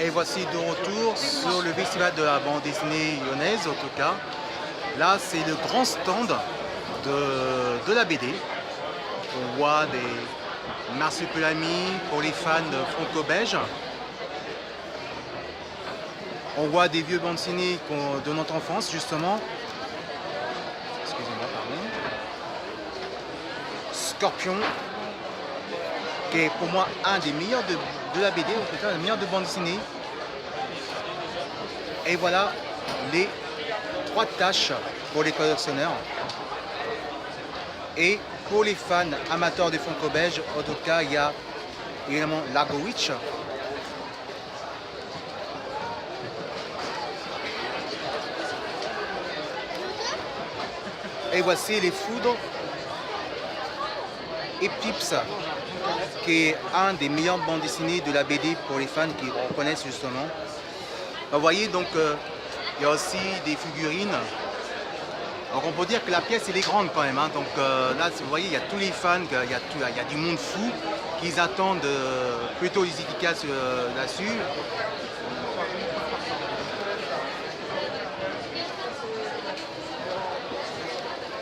Et voici de retour sur le festival de la bande dessinée lyonnaise, en tout cas. Là, c'est le grand stand de la BD. On voit des marsupilamis pour les fans franco-belges. On voit des vieux bandes dessinées de notre enfance, justement. Excusez-moi, pardon. Scorpion, qui est pour moi un des meilleurs de la BD, en tout cas, le meilleur de bande dessinée. Et voilà les 3 tâches pour les collectionneurs. Et pour les fans amateurs des franco-belges, en tout cas, il y a évidemment Largo Witch. Et voici les foudres et Pips, qui est un des meilleurs bandes dessinées de la BD pour les fans qui reconnaissent justement. Vous voyez, donc il y a aussi des figurines. Donc on peut dire que la pièce elle est grande quand même, hein. Donc là vous voyez il y a tous les fans, il y a du monde fou qui attendent plutôt les efficaces là-dessus.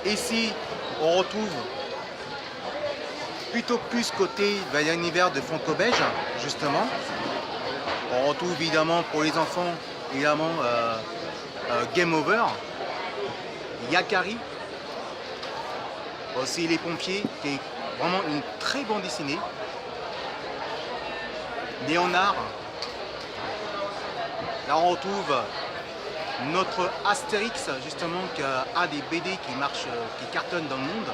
Ici on retrouve plutôt plus côté l'univers de franco-belge justement. On retrouve évidemment pour les enfants évidemment Game Over. Yakari, aussi les pompiers, qui est vraiment une très bande dessinée. Léonard, là on retrouve notre Astérix justement qui a des BD qui marchent, qui cartonnent dans le monde,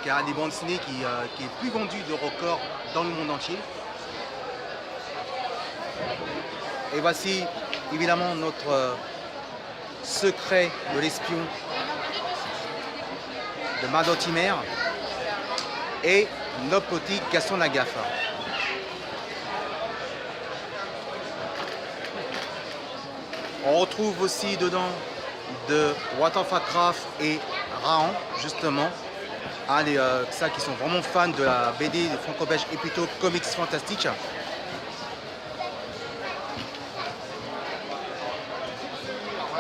qui a des bandes dessinées qui est plus vendu de record dans le monde entier. Et voici évidemment notre Secret de l'espion de Madotimer et notre petit Gaston Lagaffe. On retrouve aussi dedans de Watercraft et Rahan justement, ça qui sont vraiment fans de la BD de franco-belge et plutôt comics fantastiques.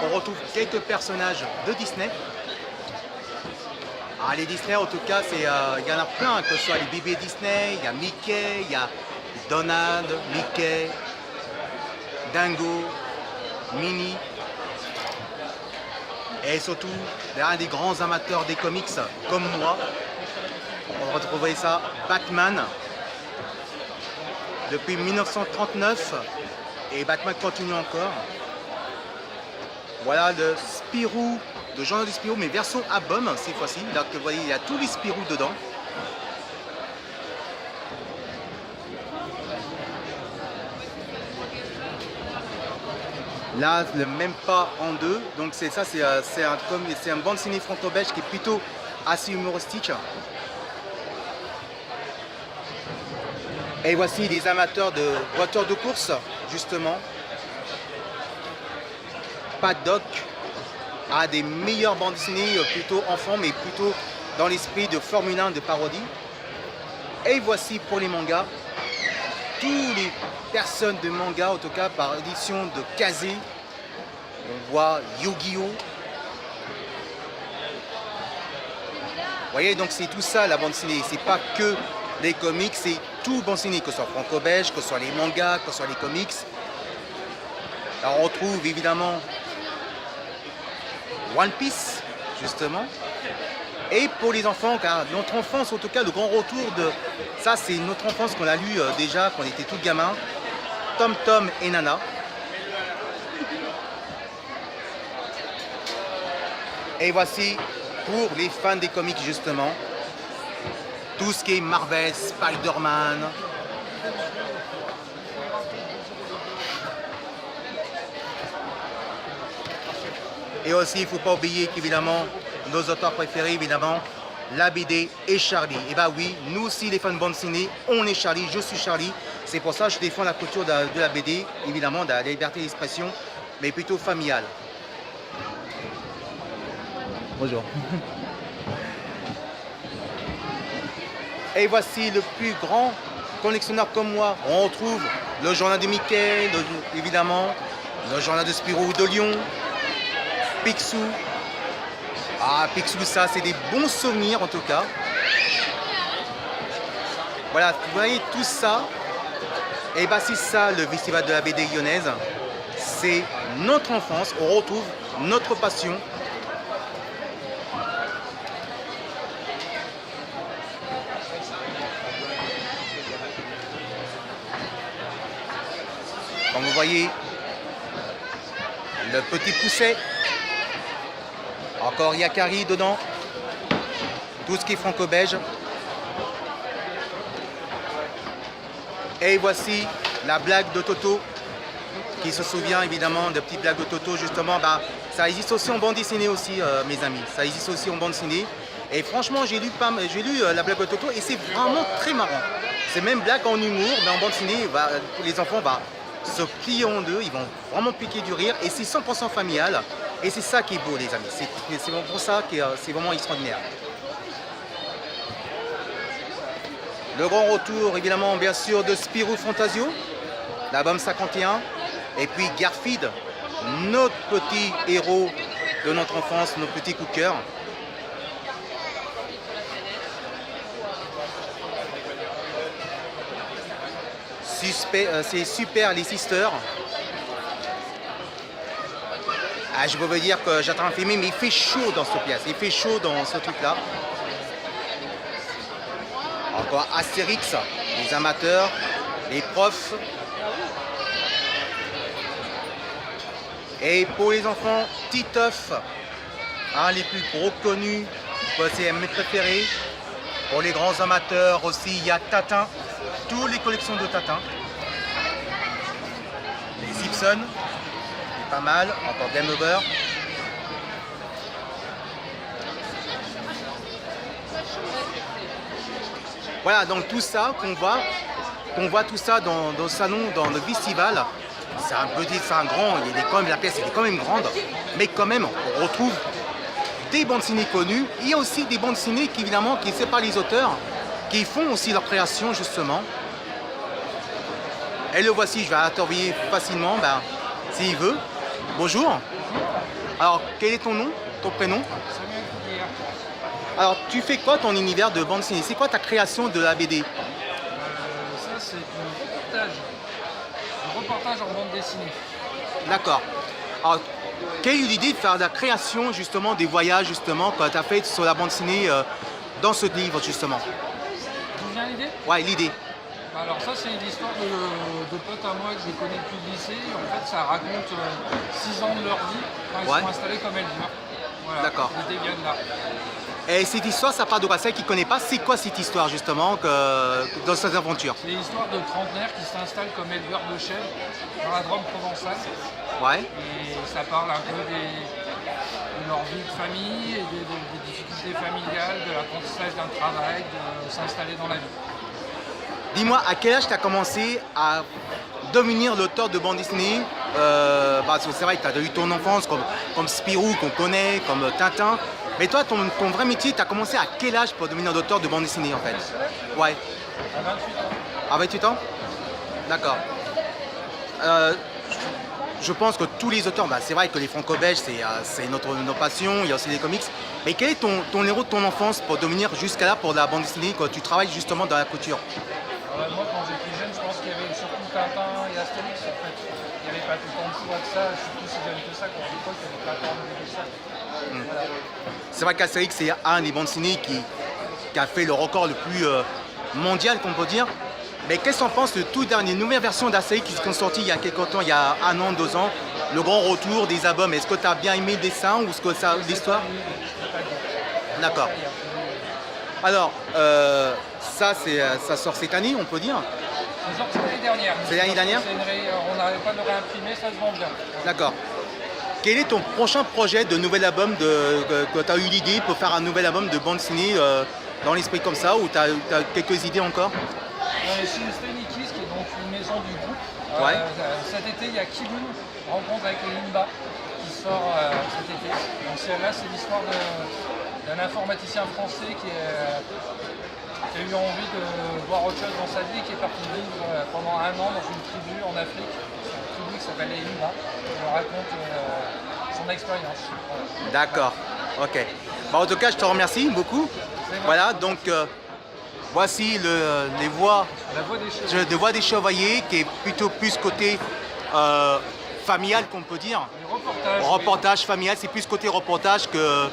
On retrouve quelques personnages de Disney. Les Disney, en tout cas, il y en a plein, que ce soit les bébés Disney, il y a Mickey, il y a Donald, Mickey, Dingo, Minnie. Et surtout, un des grands amateurs des comics, comme moi, on va retrouver ça, Batman, depuis 1939, et Batman continue encore. Voilà le Spirou, de Jean de Spirou, mais version album cette fois-ci. Là, vous voyez, il y a tous les Spirou dedans. Là, le même pas en deux. Donc c'est ça, c'est un bande dessinée franco-belge qui est plutôt assez humoristique. Et voici des amateurs de voitures de course, justement. Paddock a des meilleures bandes dessinées plutôt enfants, mais plutôt dans l'esprit de Formule 1 de parodie. Et voici pour les mangas, tous les personnes de manga, en tout cas par édition de Kazé. On voit Yu-Gi-Oh! Vous voyez, donc c'est tout ça la bande dessinée, c'est pas que les comics, c'est tout bande dessinée, que ce soit franco-belge, que ce soit les mangas, que ce soit les comics. Alors on retrouve évidemment One Piece, justement. Et pour les enfants, car notre enfance, en tout cas, le grand retour de... Ça, c'est notre enfance qu'on a lu déjà quand on était tout gamin. Tom Tom et Nana. Et voici, pour les fans des comics, justement, tout ce qui est Marvel, Spider-Man. Et aussi, il ne faut pas oublier qu'évidemment, nos auteurs préférés, évidemment, la BD et Charlie. Et bah oui, nous aussi, les fans de bande dessinée, on est Charlie, je suis Charlie. C'est pour ça que je défends la culture de la BD, évidemment, de la liberté d'expression, mais plutôt familiale. Bonjour. Et voici le plus grand collectionneurs comme moi, on retrouve le journal de Mickey, évidemment, le journal de Spirou de Lyon, Picsou. Ah, Picsou, ça, c'est des bons souvenirs en tout cas. Voilà, vous voyez tout ça. Et bah, c'est ça le festival de la BD lyonnaise. C'est notre enfance, on retrouve notre passion. Comme vous voyez, le petit pousset. Encore Yakari dedans. Tout ce qui est franco-belge. Et voici la blague de Toto. Qui se souvient évidemment de petites blagues de Toto, justement. Bah, ça existe aussi en bande dessinée aussi, mes amis. Ça existe aussi en bande dessinée. Et franchement, j'ai lu la blague de Toto et c'est vraiment très marrant. C'est même blague en humour, mais en bande dessinée, bah, les enfants se plient en deux, ils vont vraiment piquer du rire. Et c'est 100% familial. Et c'est ça qui est beau, les amis. C'est pour ça que c'est vraiment extraordinaire. Le grand retour, évidemment, bien sûr, de Spirou Fantasio, l'album 51. Et puis Garfield, notre petit héros de notre enfance, notre petit coup de cœur. C'est super les Sisters. Ah, je peux vous dire que j'attends un film, mais il fait chaud dans cette pièce, il fait chaud dans ce truc-là. Encore Astérix, les amateurs, les profs. Et pour les enfants, Titeuf, les plus gros connus, c'est mes préférés. Pour les grands amateurs aussi, il y a Tintin, toutes les collections de Tintin. Les Simpsons, pas mal, encore Game Over. Voilà, donc tout ça qu'on voit tout ça dans le salon, dans le festival. C'est un petit, c'est un grand, la pièce est quand même grande, mais quand même on retrouve des bandes dessinées connues. Il y a aussi des bandes dessinées qui évidemment, qui ne savent pas les auteurs, qui font aussi leur création justement. Et le voici, je vais interviewer facilement, s'il veut. Bonjour. Alors, quel est ton nom, ton prénom? Alors, tu fais quoi ton univers de bande dessinée? C'est quoi ta création de la BD? Ça, c'est du reportage en bande dessinée. D'accord. Alors, quelle est l'idée de faire la création justement des voyages justement que tu as fait sur la bande dessinée dans ce livre justement? D'où vient l'idée? Ouais, l'idée. Alors ça, c'est l'histoire de potes à moi que je connais depuis le lycée. En fait, ça raconte 6 ans de leur vie quand ils sont installés comme éleveurs. Voilà, d'accord. L'idée vient de là. Et cette histoire, ça part de Brassel qui ne connaît pas. C'est quoi cette histoire justement dans cette aventure? C'est l'histoire de trentenaires qui s'installent comme éleveurs de chèvres dans la Drôme provençale. Ouais. Et ça parle un peu de leur vie de famille et des difficultés familiales, de l'apprentissage d'un travail, de s'installer dans la vie. Dis-moi, à quel âge tu as commencé à devenir l'auteur de bande dessinée? C'est vrai que tu as eu ton enfance comme Spirou qu'on connaît, comme Tintin. Mais toi, ton vrai métier, tu as commencé à quel âge pour devenir l'auteur de bande dessinée en fait? Ouais. À 28 ans. À 28 ans? D'accord. Je pense que tous les auteurs, c'est vrai que les franco-belges, c'est notre passion, il y a aussi des comics. Mais quel est ton héros de ton enfance pour devenir jusqu'à là pour la bande dessinée quand tu travailles justement dans la couture? Moi, quand j'étais jeune, je pense qu'il y avait surtout Tintin et Astérix en fait. Il n'y avait pas tout le temps de choix que ça, je suis plus si jeune que ça, quand à l'époque, il n'y avait pas tant de ça. Voilà. C'est vrai qu'Astérix, c'est un des bandes dessinées qui a fait le record le plus mondial, qu'on peut dire. Mais qu'est-ce qu'on pense de toute dernière nouvelle version d'Astérix qui sont sorties il y a quelques temps, il y a 1 an, 2 ans, le grand retour des albums? Est-ce que tu as bien aimé le dessin ou l'histoire? D'accord. Alors, ça sort cette année, on peut dire? Ça sort l'année dernière. C'est l'année dernière? On n'arrête pas de réimprimer, ça se vend bien. D'accord. Quel est ton prochain projet de nouvel album que tu as eu l'idée pour faire un nouvel album de bande dessinée dans l'esprit comme ça, ou tu as quelques idées encore? Chez Stenikis, qui est donc une maison du groupe. Ouais. Cet été, il y a Kibun, rencontre avec les Limba, qui sort cet été. Donc là, c'est l'histoire Il y a un informaticien français qui a eu envie de voir autre chose dans sa vie, qui est parti vivre pendant 1 an dans une tribu en Afrique, une tribu qui s'appelle les Imba. Il nous raconte son expérience. Voilà. D'accord, ok. Bah, en tout cas, je te remercie beaucoup. Voilà, donc voici les voix, La voix des chevaux. de voix des chevaliers qui est plutôt plus côté familial qu'on peut dire. Les reportages. Reportage familial, c'est plus côté reportage que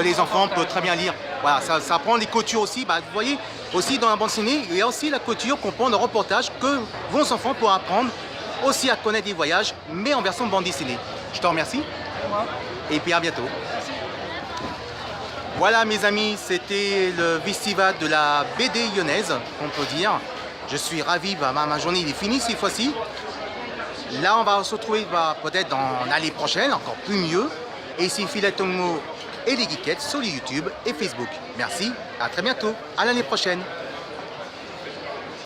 les enfants peuvent très bien lire. Voilà, ça prend les coutures aussi. Bah, vous voyez, aussi dans la bande dessinée, il y a aussi la couture qu'on prend dans le reportage que vos enfants pourront apprendre aussi à connaître des voyages, mais en version bande dessinée. Je te remercie C'est moi. et puis à bientôt. Merci. Voilà mes amis, c'était le festival de la BD lyonnaise, on peut dire. Je suis ravi, ma journée est finie cette fois-ci. Là, on va se retrouver peut-être dans l'année prochaine, encore plus mieux. Et c'est Philatonmo et les Geekettes sur les YouTube et Facebook. Merci, à très bientôt, à l'année prochaine.